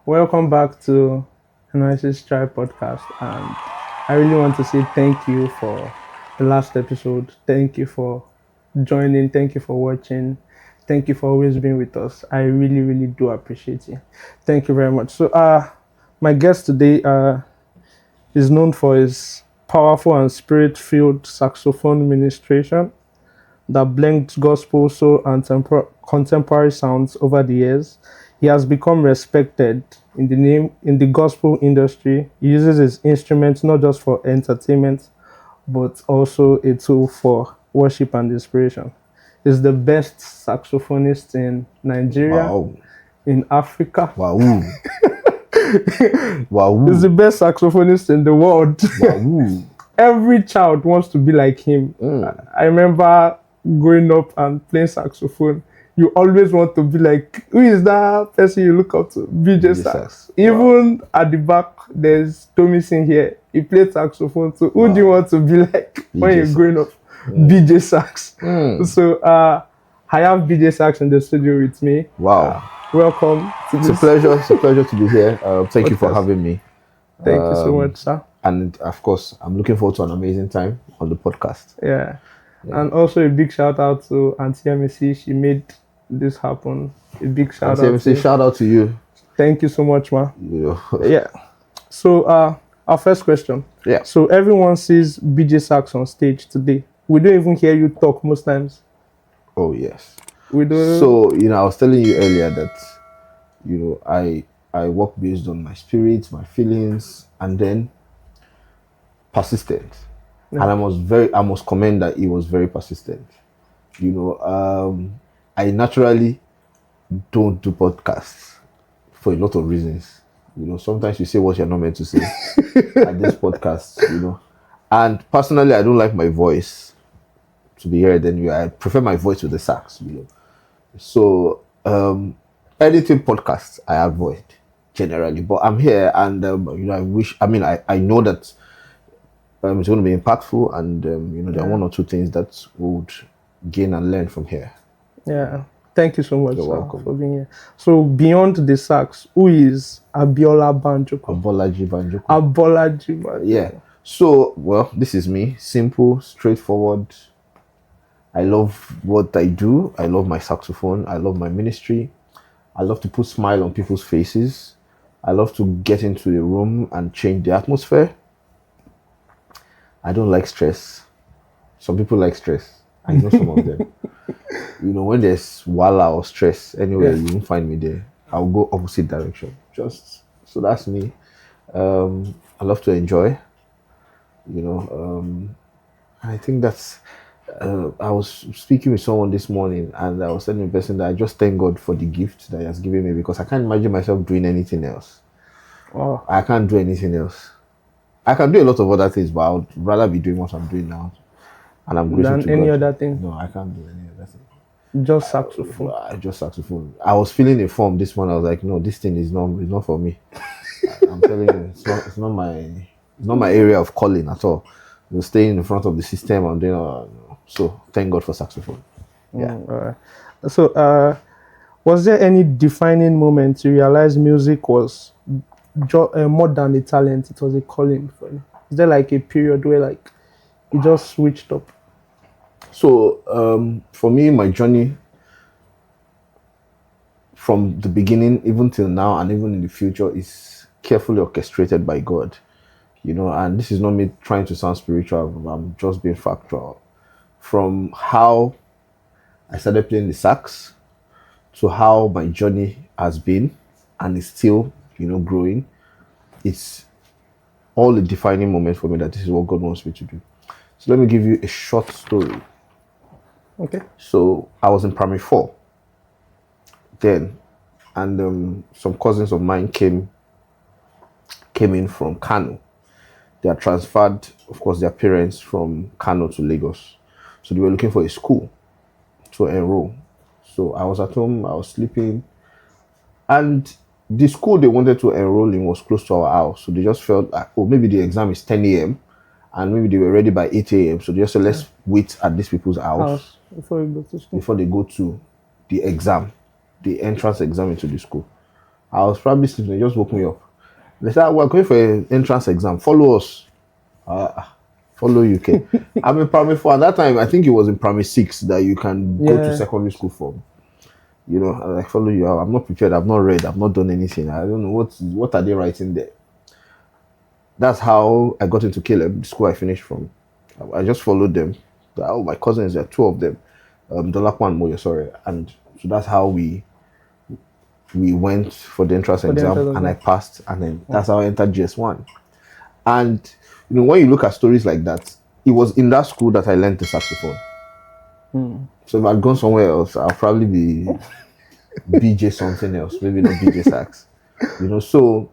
Welcome back to Anointed Tribe podcast. And I really want to say thank you for the last episode. Thank you for joining. Thank you for watching. Thank you for always being with us. I really, really do appreciate you. Thank you very much. So, my guest today is known for his powerful and spirit-filled saxophone ministration that blends gospel, soul, and contemporary sounds over the years. He has become respected in the gospel industry. He uses his instruments not just for entertainment, but also a tool for worship and inspiration. He's the best saxophonist in Nigeria, Wow. in Africa. Wow. Wow. He's the best saxophonist in the world. Wow. Every child wants to be like him. I remember growing up and playing saxophone. You always want to be like, who is that person you look up to? BeejaySax. Even at the back, there's Tommy Singh here. He played saxophone too. Who do you want to be like when you're growing up? BeejaySax. So I have BeejaySax in the studio with me. Wow. Welcome. It's a pleasure. It's a pleasure to be here. Thank you for having me. Thank you so much, sir. And of course, I'm looking forward to an amazing time on the podcast. Yeah. And also a big shout out to Auntie MC. She made this happen. A big shout out. Shout out to you. Thank you so much, ma. Yeah. Yeah. So our first question. Yeah. So everyone sees BeejaySax on stage today. We don't even hear you talk most times. Oh yes. We don't. So I was telling you earlier that I work based on my spirit, my feelings, and then persistent. Yeah. And I must commend that he was very persistent. I naturally don't do podcasts for a lot of reasons. Sometimes you say what you're not meant to say at this podcast, And personally, I don't like my voice to be heard anyway. I prefer my voice with the sax, So, editing podcasts, I avoid generally. But I'm here and, I know that it's going to be impactful and, there are one or two things that we would gain and learn from here. Yeah. Thank you so much, You're sir, welcome. for being here. So beyond the sax, who is Abiola Banjoko? Abolaji Banjoko. Abolaji Banjoko. Yeah. So, this is me. Simple, straightforward. I love what I do. I love my saxophone. I love my ministry. I love to put smile on people's faces. I love to get into the room and change the atmosphere. I don't like stress. Some people like stress. I know some of them. When there's wala or stress, anywhere, you won't find me there. I'll go opposite direction. So that's me. I love to enjoy. I think that's. I was speaking with someone this morning, and I was telling the person that I just thank God for the gift that He has given me because I can't imagine myself doing anything else. Oh. I can't do anything else. I can do a lot of other things, but I would rather be doing what I'm doing now. And I'm grateful to any God. other thing? No, I can't do any other thing. Just saxophone. Just saxophone. I was feeling a form this morning. I was like, no, this thing is not for me. I'm telling you, it's not my area of calling at all. Staying in front of the system and doing. So thank God for saxophone. Yeah. All right. So was there any defining moment you realized music was more than a talent? It was a calling for you. Is there like a period where you just switched up? So for me, my journey from the beginning, even till now, and even in the future, is carefully orchestrated by God. And this is not me trying to sound spiritual. I'm just being factual. From how I started playing the sax to how my journey has been and is still, growing, it's all a defining moment for me that this is what God wants me to do. So let me give you a short story. Okay. So I was in primary 4 then, and some cousins of mine came in from Kano. They are transferred, of course, their parents from Kano to Lagos. So they were looking for a school to enroll. So I was at home, I was sleeping, and the school they wanted to enroll in was close to our house. So they just felt like, maybe the exam is 10 a.m. and maybe they were ready by 8 a.m. So they just said, let's wait at these people's house before you go to school. Before they go to the exam, the entrance exam into the school. I was probably sleeping. They just woke me up. They said, we're going for an entrance exam. Follow us. Uh, Follow UK. I'm in primary 4. At that time, I think it was in primary 6 that you can go to Yeah. secondary school from. You know, I like follow you. I'm not prepared. I've not read. I've not done anything. I don't know what are they writing there. That's how I got into Caleb, the school I finished from. I just followed them. Oh, my cousins, there are 2 of them. Dolapo and Moyo, sorry. And so that's how we went for the entrance For the exam, entrance and I exam. passed, and then that's how I entered GS1. And you know, when you look at stories like that, it was in that school that I learned the saxophone. So if I'd gone somewhere else, I'll probably be BJ something else, maybe not BeejaySax. You know, so,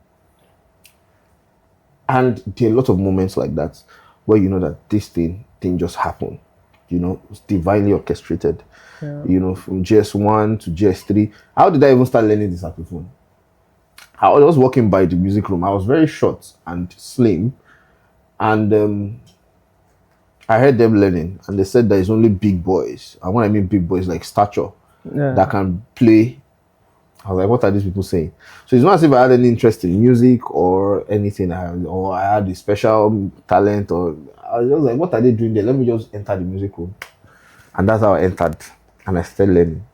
and there are a lot of moments like that where you know that this thing didn't just happen. You know, it's divinely orchestrated. Yeah. You know, from GS1 to GS3. How did I even start learning the saxophone? I was walking by the music room. I was very short and slim, and I heard them learning, and they said there is only big boys. And when I mean big boys, like stature, Yeah. that can play. I was like, what are these people saying? So it's not as if I had any interest in music or anything, or I had a special talent, or I was just like, what are they doing there? Let me just enter the music room. And that's how I entered, and I started learning,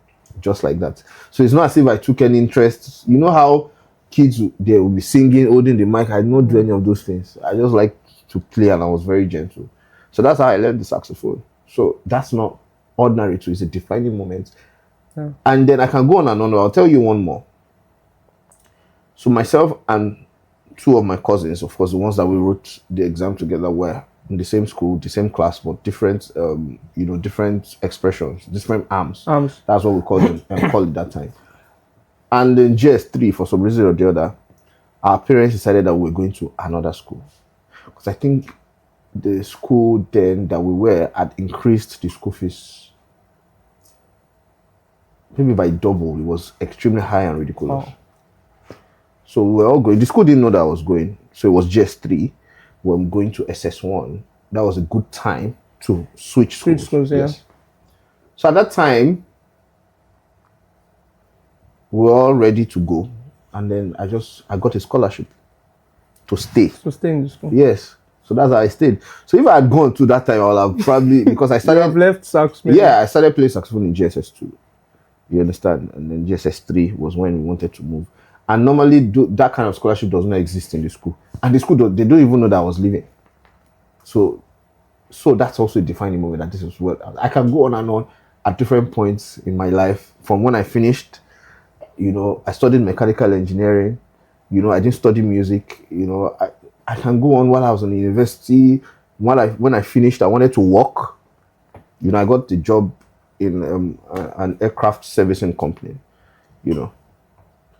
just like that. So it's not as if I took any interest. You know how kids, they will be singing, holding the mic. I did not do any of those things. I just like to play, and I was very gentle. So that's how I learned the saxophone. So that's not ordinary too. It's a defining moment. Yeah. And then I can go on and on. I'll tell you one more. So myself and 2 of my cousins, of course, the ones that we wrote the exam together, were in the same school, the same class, but different, different expressions, different arms. Arms. That's what we call them, call it that time. And in GS3, for some reason or the other, our parents decided that we were going to another school. Because I think the school then that we were had increased the school fees maybe by double. It was extremely high and ridiculous. Wow. So we were all going. The school didn't know that I was going. So it was GS3. When I'm going to SS1. That was a good time to switch schools. Switch schools, yeah. So at that time, we were all ready to go. And then I got a scholarship to stay. To stay in the school. Yes. So that's how I stayed. So if I had gone to that time, I would have probably, because I You started, have left sax. Maybe. yeah, I started playing saxophone in GSS2. You understand? And then GSS3 was when we wanted to move. And normally that kind of scholarship does not exist in the school. And the school, they don't even know that I was leaving. So that's also a defining moment, that this is what I can go on and on at different points in my life. From when I finished, you know, I studied mechanical engineering. You know, I didn't study music. You know, I can go on while I was in university. When I finished, I wanted to work. You know, I got the job in an aircraft servicing company. You know,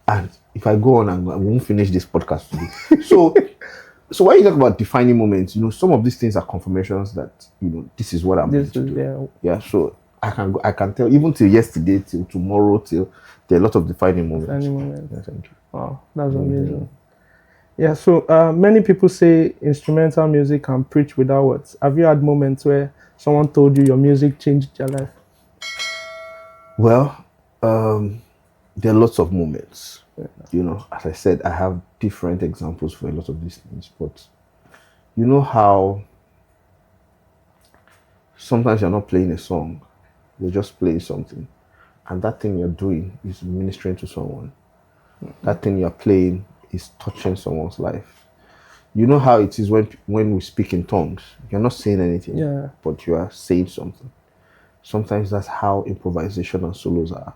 and if I go on, I won't finish this podcast today. So when you talk about defining moments, you know, some of these things are confirmations that, you know, this is what I'm going to do. Yeah. So I can tell, even till yesterday, till tomorrow, till there are a lot of defining moments. Yeah, thank you. Wow, that's amazing. Yeah. So many people say instrumental music can preach without words. Have you had moments where someone told you your music changed your life? Well, there are lots of moments. You know, as I said, I have different examples for a lot of these things. But you know how sometimes you're not playing a song, you're just playing something, and that thing you're doing is ministering to someone. That thing you're playing is touching someone's life. You know how it is when we speak in tongues. You're not saying anything, Yeah. but you are saying something. Sometimes that's how improvisation and solos are.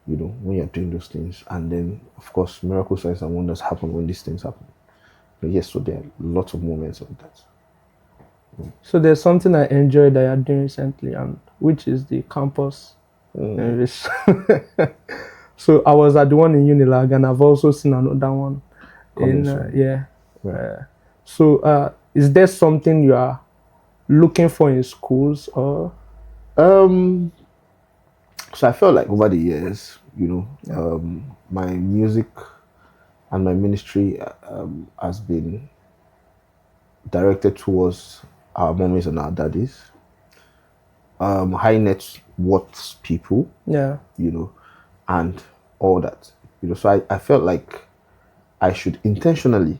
You know, when you're doing those things. And then, of course, miracle signs and wonders happen when these things happen. But yes, so there are lots of moments like that. So there's something I enjoyed that you're doing recently, and which is the campus English. So I was at the one in Unilag, and I've also seen another one. So is there something you are looking for in schools, or? So I felt like over the years, you know, my music and my ministry has been directed towards our mommies and our daddies, high net worth people, Yeah. you know, and all that. So I felt like I should intentionally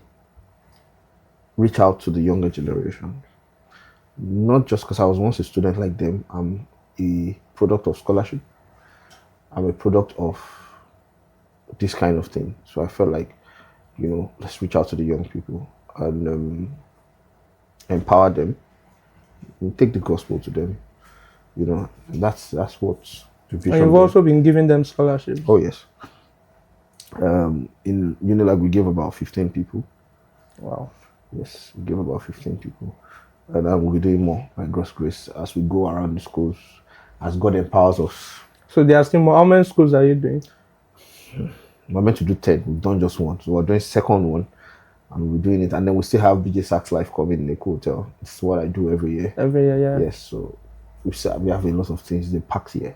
reach out to the younger generation, not just because I was once a student like them. I'm a product of scholarship. I'm a product of this kind of thing. So I felt like, let's reach out to the young people and empower them and take the gospel to them. That's what the And vision you've there. also been giving them scholarships. Oh yes. In Unilag we gave about 15 people. Wow. Yes, we gave about 15 people. And then we'll be doing more by God's grace as we go around the schools, as God empowers us. So there are still more. How many schools are you doing? We're meant to do 10. We've done just one. So we're doing second one and we're doing it. And then we still have BeejaySax Life coming in the hotel. This is what I do every year. Every year, yeah. Yes, so we have a lot of things. They packed here.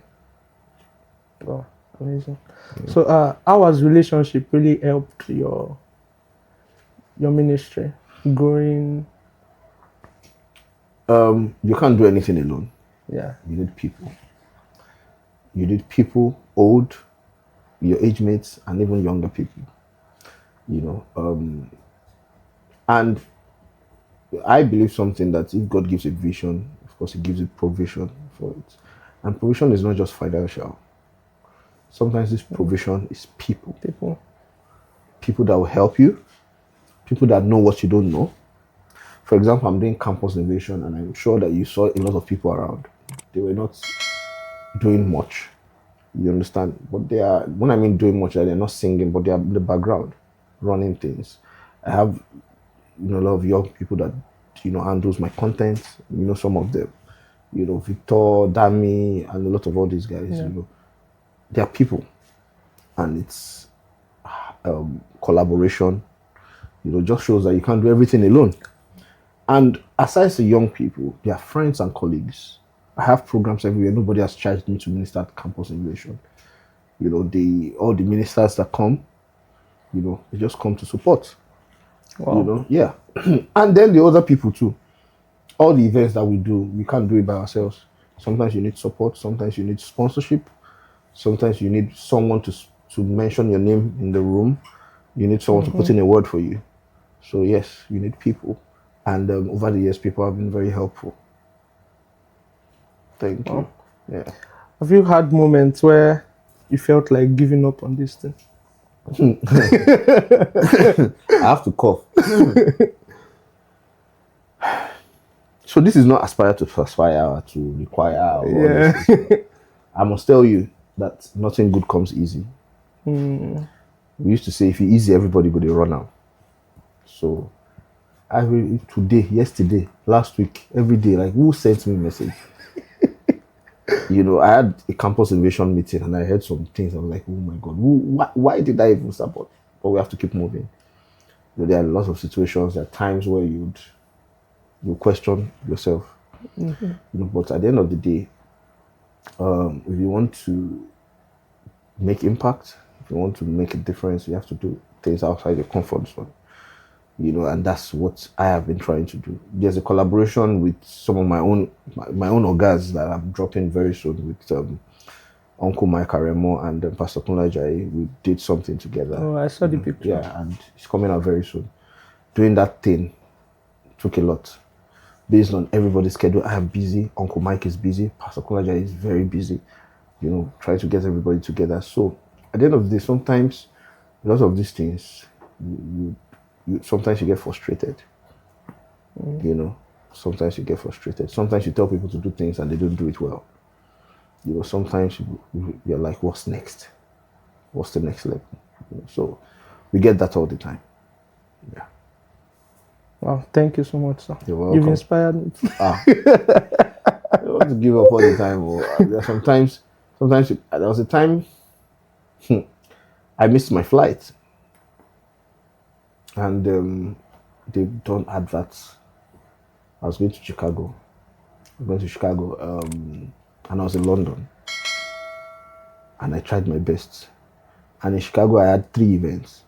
Oh, amazing. Yeah. So how has relationship really helped your ministry growing? You can't do anything alone. Yeah. You need people. You need people, old, your age mates, and even younger people. And I believe something that if God gives a vision, of course, He gives a provision for it. And provision is not just financial. Sometimes this provision is people. People that will help you, people that know what you don't know. For example, I'm doing campus innovation, and I'm sure that you saw a lot of people around. They were not doing much. You understand? But they are, when I mean doing much, they're not singing, but they are in the background, running things. I have, a lot of young people that, handles my content. Some of them. Victor, Dami, and a lot of all these guys. Yeah. They are people. And it's collaboration. Just shows that you can't do everything alone. And aside the young people, their friends and colleagues. I have programs everywhere. Nobody has charged me to minister at campus innovation. All the ministers that come, they just come to support. Wow. Yeah. And then the other people too. All the events that we do, we can't do it by ourselves. Sometimes you need support. Sometimes you need sponsorship. Sometimes you need someone to mention your name in the room. You need someone to put in a word for you. So yes, you need people. And over the years, people have been very helpful. Thank you. Yeah. Have you had moments where you felt like giving up on this thing? I have to cough. So this is not aspire to perspire or to require. I must tell you that nothing good comes easy. We used to say if it's easy, everybody would run out. So yesterday, last week, every day, like who sent me a message? I had a campus innovation meeting and I heard some things. I was like, oh my God, why did I even support? But we have to keep moving. There are lots of situations, there are times where you question yourself. But at the end of the day, if you want to make impact, if you want to make a difference, you have to do things outside your comfort zone. And that's what I have been trying to do. There's a collaboration with some of my own orgas that I'm dropping very soon with Uncle Mike Aremo and Pastor Kunle Ajayi. We did something together. Oh, I saw the picture. Yeah, and it's coming out very soon. Doing that thing took a lot. Based on everybody's schedule, I am busy. Uncle Mike is busy. Pastor Kunle Ajayi is very busy. Trying to get everybody together. So at the end of the day, sometimes a lot of these things, sometimes you get frustrated. Sometimes you get frustrated. Sometimes you tell people to do things and they don't do it well. Sometimes you're like, what's next? What's the next level? So we get that all the time. Yeah. Wow, thank you so much, sir. You're welcome. You've inspired me. I don't want to give up all the time. There are sometimes there was a time I missed my flight. And they've done adverts. I was going to Chicago. And I was in London. And I tried my best. And in Chicago, I had 3 events.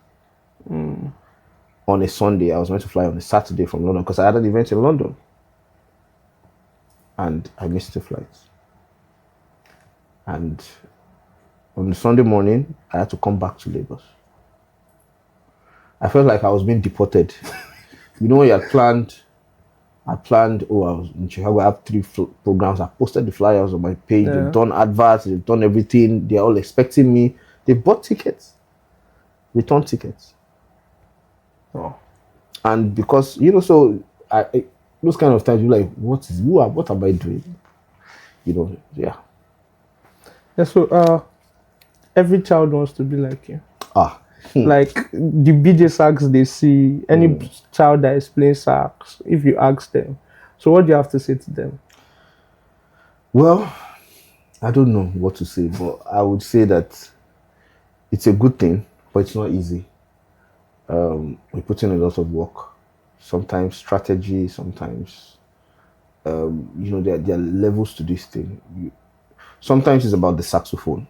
On a Sunday, I was meant to fly on a Saturday from London because I had an event in London. And I missed the flight. And On the Sunday morning, I had to come back to Lagos. I felt like I was being deported. You know, when I planned, oh, I was in Chicago, I have 3 programs. I posted the flyers on my page. Yeah. They've done adverts, they've done everything. They're all expecting me. They bought tickets, return tickets. Oh. And because, you know, so those kind of times, you're like, what am I doing? You know, yeah. Yeah, so every child wants to be like you. Hmm. Like the BJ sax they see, any child that is playing sax, if you ask them, so what do you have to say to them? Well, I don't know what to say, but I would say that it's a good thing, but it's not easy. We put in a lot of work, sometimes strategy, sometimes, you know, there are levels to this thing. Sometimes it's about the saxophone,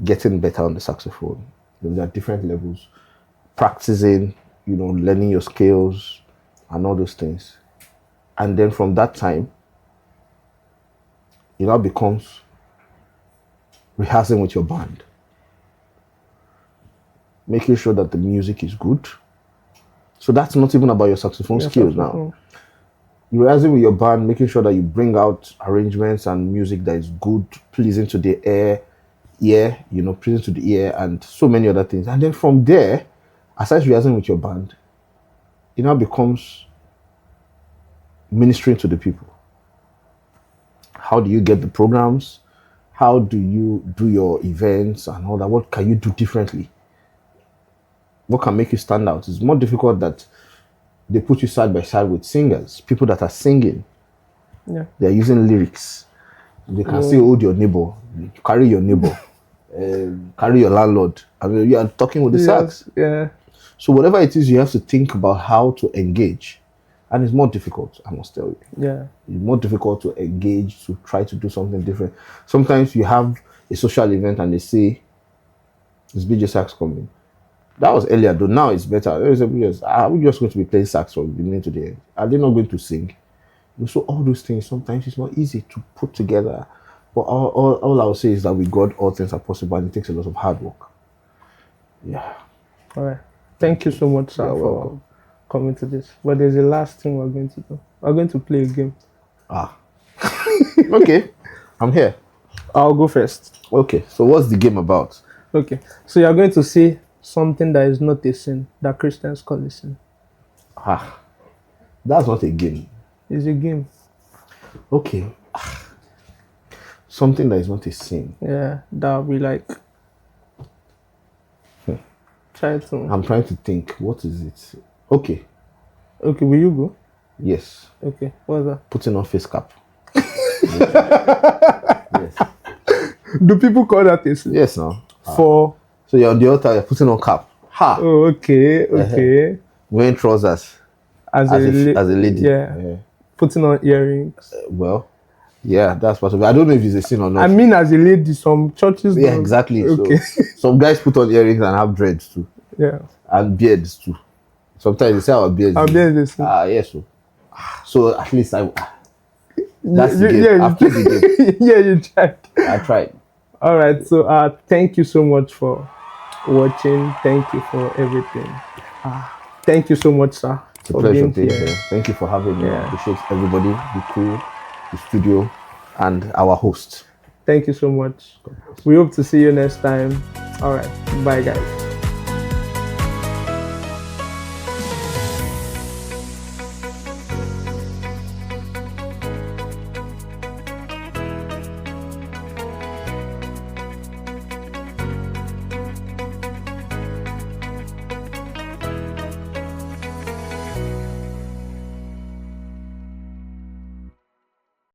getting better on the saxophone. There are different levels, practicing, you know, learning your skills and all those things. And then from that time, it now becomes rehearsing with your band, making sure that the music is good. So that's not even about your saxophone skills now. You're rehearsing with your band, making sure that you bring out arrangements and music that is good, pleasing to the ear, you know, pleasing to the ear, and so many other things. And then from there, aside rehearsing with your band, it now becomes ministering to the people. How do you get the programs? How do you do your events and all that? What can you do differently? What can make you stand out? It's more difficult that they put you side by side with singers, people that are singing. Yeah. They're using lyrics. They can say, hold your neighbor, carry your neighbor, carry your landlord. I mean, you are talking with the sax. Yeah. So whatever it is, you have to think about how to engage. And it's more difficult, I must tell you. Yeah. It's more difficult to engage, to try to do something different. Sometimes you have a social event and they say, is BJ Sax coming? That was earlier, though. Now it's better. Are we just going to be playing sax from beginning to the end? Are they not going to sing? So all those things, sometimes it's not easy to put together. But all I'll say is that with God, all things are possible, and it takes a lot of hard work. Yeah. All right. Thank you so much, sir, for coming to this. But there's a last thing we're going to do. We're going to play a game. Okay. I'm here. I'll go first. Okay. So what's the game about? Okay. So you're going to say something that is not a sin, that Christians call a sin. That's not a game. It's a game. Okay. Something that is not a sin. Yeah, that'll be like. Try to. I'm trying to think. What is it? Okay. Okay, will you go? Yes. Okay. What's that? Putting on face cap. Yes. Do people call that a sin? Yes, now. For. So you're on the altar, you're putting on cap. Oh, okay. Okay. Wearing trousers. As a lady. Yeah. Putting on earrings. Well, yeah, that's possible. I don't know if it's a sin or not. I mean, as a lady, some churches. Yeah, exactly. Okay. So, some guys put on earrings and have dreads too. Yeah. And beards too. Sometimes they say our beards. Our beards. Yes. So at least I. That's the game. Yeah, I've played the game. Yeah, you tried. I tried. All right. So thank you so much for watching. Thank you for everything. Thank you so much, sir. It's a pleasure being here. Thank you for having me. Yeah. I appreciate everybody, the crew, the studio, and our host. Thank you so much. We hope to see you next time. All right. Bye, guys.